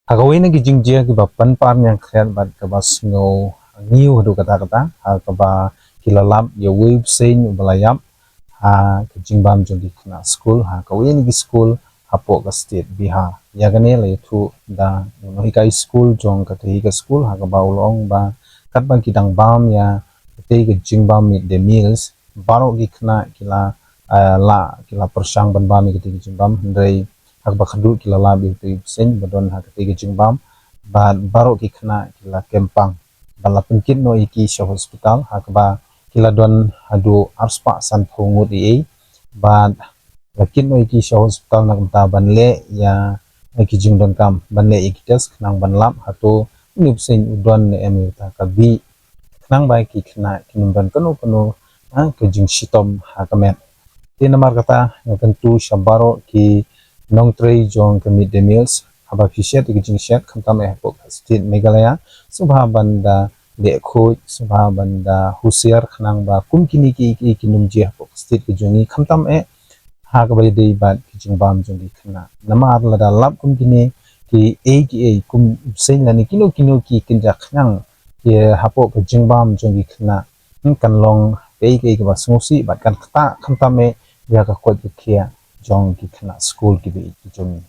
Hagawin na gijingjia kiba panpar yang kaya bat kaba snow new hadu kata kaba kilalap ya bseiñ balayap kijingbam jodi kena skul kawin gi skul hapo ka state biha ya gane le thu da no hikai skul jong ka hi ka skul kaba ulong ba kat bang kidang bam ya te kijingbam mid the meals baro gi kena kila kila persang ban bam ki kijingbam ndai hak bakadu kila labi tu bseiñ badon hak te kijingbam ba baro ki kena kila kempang bala penkit no iki sha hospital hak ba kila don hadu arspa san phungut e ba lakin no iki sha hospital nak ta banle ya ki jing don kam banle iki test nang banlap hatu ni bseiñ udon ne em ta kabi nang bai ki khna kinum ban kanu ki jing sitom hakamet tin namar kata tentu shabaro ki nong trei jong ke mid the meals haba fishet ki jing shet khamtam e pok state meghalaya subha banda le khoi subha banda husiar khnang ba kumkini ki kinum je pok state ki jongi khamtam e ha ka bai dei bat ki jingbam jongi khna namar lada lap kumkini ki kum sein lani kino ki kinja khnang ki hapo ki jingbam jongi khna kan long ke ba smusi bat kan khta khamtam e ya ka khot ki khia jong ki khna school ki bi ki jongi